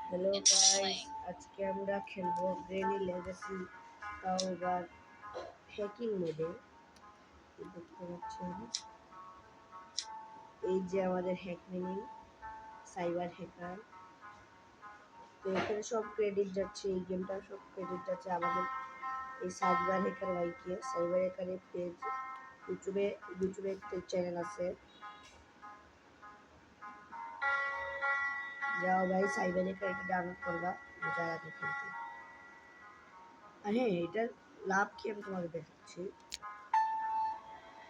Hello guys, আজকে আমরা খেলবো গ্রেনি লেগেসি, তাও আবার হ্যাকিং মোডে। দেখতে পাচ্ছেন এই যে আমাদের হ্যাক মিনি সাইবার হ্যাকার। তো এখানে সব ক্রেডিট যাচ্ছে, এই গেমটার সব ক্রেডিট যাচ্ছে আমাদের এই সাইবার হ্যাকার ভাইকে। সাইবার হ্যাকারের পেজ ইউটিউবে ইউটিউবে একটা চ্যানেল আছে, যাও ভাই সাইবার হ্যাকার এটা ডাউনলোড করবা, মজা লাগে খেলতে। আর হ্যাঁ, এটার লাভ কি আমি তোমাকে দেখাচ্ছি।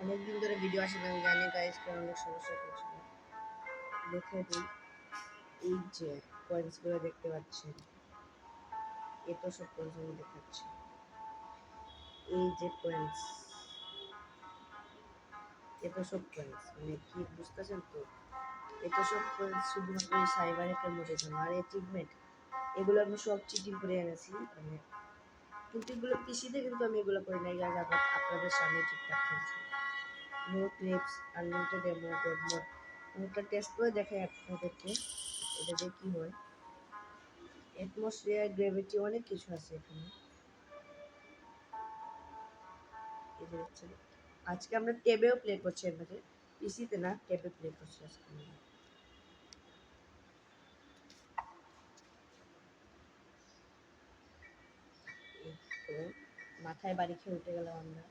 অনেকদিন ধরে ভিডিও আসে না, আমি জানি গাইস, কারণ অনেক সমস্যা করছিল। দেখে দিই, এই যে কয়েন্সগুলো দেখতে পাচ্ছেন, এত সব কয়েন্স আমি দেখাচ্ছি। এই যে কয়েন্স, এত সব কয়েন্স মানে কি বুঝতেছেন তো? এত সব কয়েন্স শুধুমাত্র এই সাইবার হ্যাকার মোডের জন্য। আর অ্যাচিভমেন্ট এগুলো আমি সব চিটিং করে এনেছি, মানে কিন্তু এগুলো পিসিতে কিন্তু আমি এগুলো করে নাই। আজ আবার আপনাদের সামনে ঠিকঠাক খেলছি। No clips, unlimited demo, god mode. মোডটা টেস্ট করে দেখাই আপনাদেরকে, এটা দিয়ে কি হয়। অ্যাটমসফিয়ার, গ্র্যাভিটি, অনেক কিছু আছে এখানে। এই যে দেখছেন, আজকে আমরা ট্যাবেও প্লে করছি, এর মধ্যে পিসিতে না, ট্যাবে প্লে করছি আজকে আমরা। এই তো মাথায় বাড়ি খেয়ে উঠে গেলাম আমরা।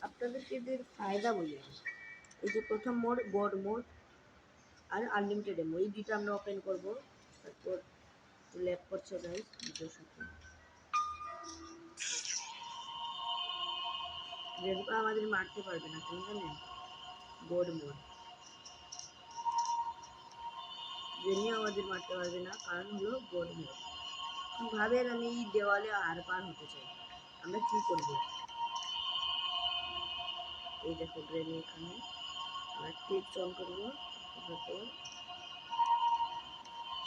আপনাদেরকে এদের ফায়দা বলি আমি। এই যে প্রথম মোড গড মোড আর আনলিমিটেড এমো, এই দুইটা আমরা ওপেন করব। তারপর ল্যাপ করছে গাইস ভিডিওর সাথে। যেহেতু আমাদের মারতে পারবে না, কেন জানেন? গড মোড জেনে আমাদের মারতে পারবে না, কারণ হলো গড মোড। ভাবেন আমি এই দেওয়ালে আর পার হতে চাই, আমরা কি করব? এই দেখো গ্রেনি, এখানে আমরা ক্লিপস অন করবো। তারপর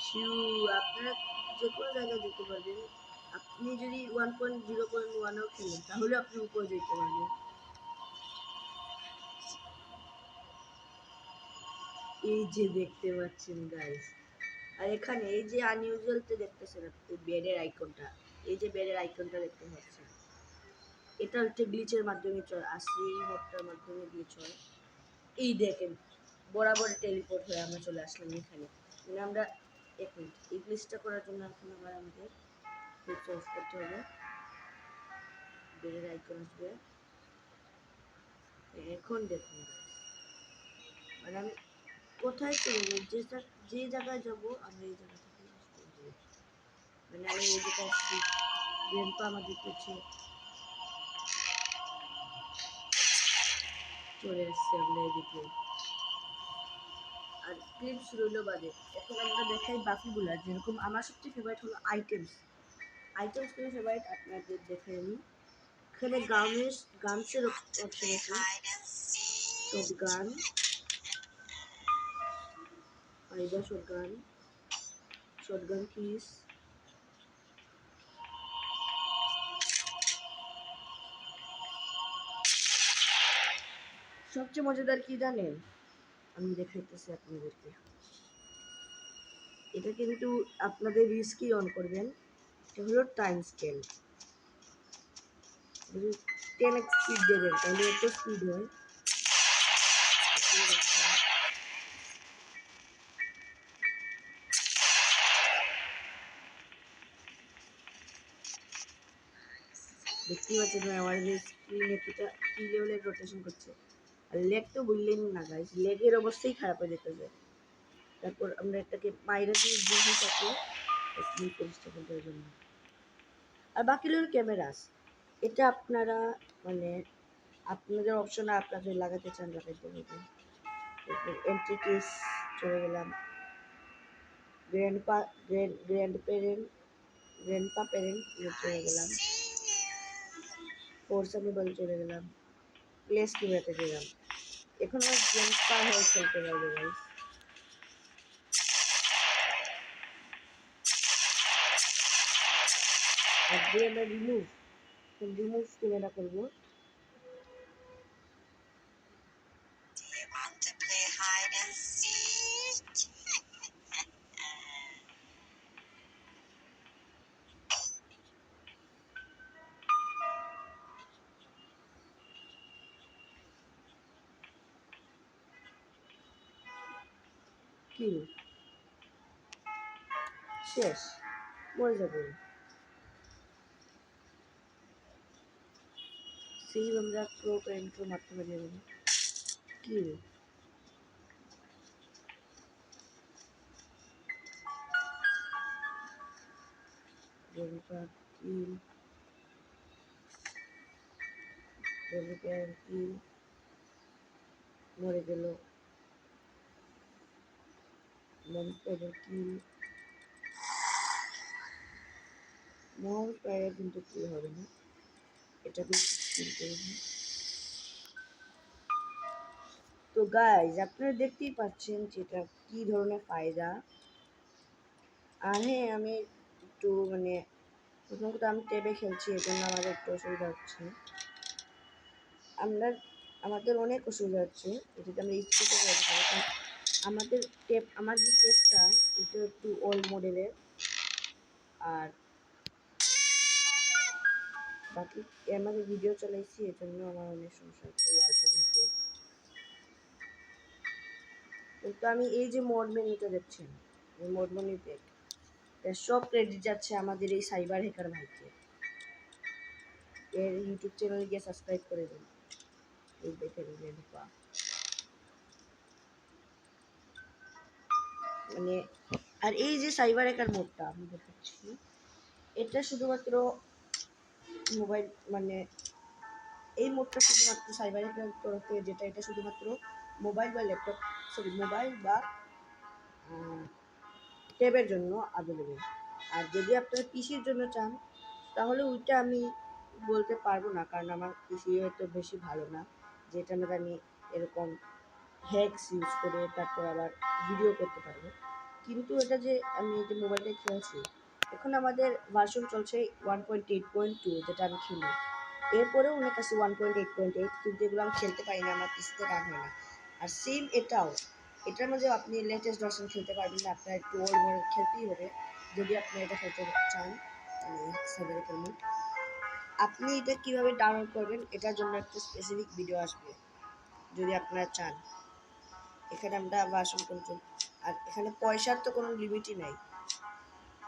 শিউ, আপনারা যে কোনো জায়গায় যেতে পারবেন। আপনি যদি 1.0.1ও খেলেন তাহলে আপনি উপরে যেতে পারবেন। এই যে দেখতে পাচ্ছেন গাইস, আর এখানে এই যে আনইউজুয়ালতে দেখতেছেন আপনি বেডের আইকনটা, এই যে বেডের আইকনটা দেখতে পাচ্ছেন, এটা হচ্ছে গ্লিচের মাধ্যমে চলে আসছে, এই মোডটার মাধ্যমে গ্লিচ হয়। এই দেখেন বরাবর টেলিপোর্ট হয়ে আমরা চলে আসলাম এখানে। মানে আমরা এক মিনিট, এই গ্লিচটা করার জন্য এখন আবার আমাদের গ্লিচ অফ করতে হবে। বেডের আইকন আসবে, এখন দেখুন guys, মানে আমি কোথায় চলে যাবো, যে জায়গায় যাবো আমরা এই জায়গা থেকে মানে আমি এই জায়গায় আসছি, গ্র্যান্ডপা আমাদের পিছে চলে আসছে, আমরা এদিকে। আর ক্লিপস রইল বাদে, এখন আমরা দেখাই বাকিগুলা। যেরকম আমার সবচেয়ে ফেভারিট হলো আইটেমস। আইটেমস কোনো ফেভারিট আপনাদের দেখে আমি। এখানে গানসের অপশন আছে, short gun, fibre short gun kiss. সবচেয়ে মজাদার কি জানেন? আমি দেখাইতেছি আপনাদেরকে। এটা কিন্তু আপনাদের রিস্কই অন করবেন। এটা হলো টাইম স্কেল। যদি 10x স্পিড দেবেন তাহলে এত স্পিড হয়। দেখতেই পাচ্ছেন আমার যে স্ক্রিনে কি লেভেলের রোটেশন করছে। আর লেগ তো বললেন না গাইস, লেগের অবস্থাই খারাপ হয়ে যেতেছে। তারপর আমরা এটাকে বাইরে দিয়ে বুঝে থাকি স্লিপ পরিষ্কার করার জন্য। আর বাকি হলো ক্যামেরাস, এটা আপনারা মানে আপনাদের অপশন, আপনাদের লাগাতে চান লাগাইতে পারবেন। তারপর এন্টিটিস চলে গেলাম, গ্র্যান্ডপা গ্র্যান্ডপা প্যারেন্ট চলে গেলাম, ফোর্স অ্যানিবল চলে গেলাম, প্লেস কিভাবে গেলাম। এখন আমার গ্র্যান্ডপা হয়ে খেলতে পারবে গাইস। আর যে আমরা রিমুভ ক্যামেরা করবো। Want to play hide and seek? কি শেষ, মরে যাবে। সেই আমরা প্রো প্যান্টও মারতে পারি না। কি Democrat kill, Democrat kill, মরে গেল। মনস্টারের কিল, মনস্টারের কিন্তু কিল হবে না, এটাকে কিল করে দিই। তো গাইজ আপনারা দেখতেই পাচ্ছেন যে এটা কী ধরনের ফায়দা। আর হ্যাঁ, আমি একটু মানে প্রথম কথা আমি ট্যাবে খেলছি, এই জন্য আমাদের একটু অসুবিধা হচ্ছে। আমাদের অনেক অসুবিধা হচ্ছে, এটাতে আমরা স্পিডে করতে পারি। কারণ আমাদের ট্যাব, আমার যে ট্যাবটা এটা একটু ওল্ড মডেলের। আর বাকি আমাদের ভিডিও চালাইছি, এর জন্য আমার অনেক সমস্যা হচ্ছে অল্টারনেটিভ। কিন্তু আমি এই যে মোড মেনুটা দেখছেন, এই মোড মেনুতে সব ক্রেডিট যাচ্ছে আমাদের এই সাইবার হ্যাকার ভাইকে। এর ইউটিউব চ্যানেলে গিয়ে সাবস্ক্রাইব করে দিন। এই দেখেন রেডিপা, মানে আর এই যে সাইবার হ্যাকার মোডটা আমি দেখাচ্ছি, এটা শুধুমাত্র মোবাইল, মানে এই মোডটা শুধুমাত্র সাইবার হ্যাকার তরফে যেটা, এটা শুধুমাত্র মোবাইল বা ল্যাপটপ, সরি মোবাইল বা ট্যাবের জন্য অ্যাভেলেবেল। আর যদি আপনারা পিসির জন্য চান তাহলে ওইটা আমি বলতে পারবো না, কারণ আমার পিসি হয়তো বেশি ভালো না, যেটার মধ্যে আমি এরকম হ্যাকস ইউজ করে তারপর আবার ভিডিও করতে পারবো। কিন্তু এটা যে আমি যে মোবাইলটা খেলছি, এখন আমাদের ভার্সন চলছে 1.8.2, যেটা আমি খেলি। এরপরেও অনেক আছে 1.8.8, কিন্তু এগুলো আমি খেলতে পারি না, আমার পিসিতে রান হয় না। আর সেম এটার মধ্যে আপনি লেটেস্ট ভার্সন খেলতে পারবেন না, আপনার একটু ওল্ড মডেল খেলতেই হবে যদি আপনি এটা খেলতে চান। সাইবার মোড, আপনি এটা কীভাবে ডাউনলোড করবেন এটার জন্য একটা স্পেসিফিক ভিডিও আসবে যদি আপনারা চান। এখানে আমরা ভার্সন কন্ট্রোল, আর এখানে পয়সার তো কোনো লিমিটই নাই।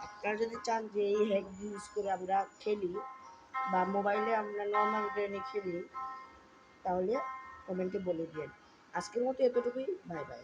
আপনারা যদি চান যে এই হ্যাক ইউজ করে আমরা খেলি বা মোবাইলে আমরা নর্মাল গেমে খেলি, তাহলে কমেন্টে বলে দিন। আজকের মতো এতটুকুই, বাই বাই।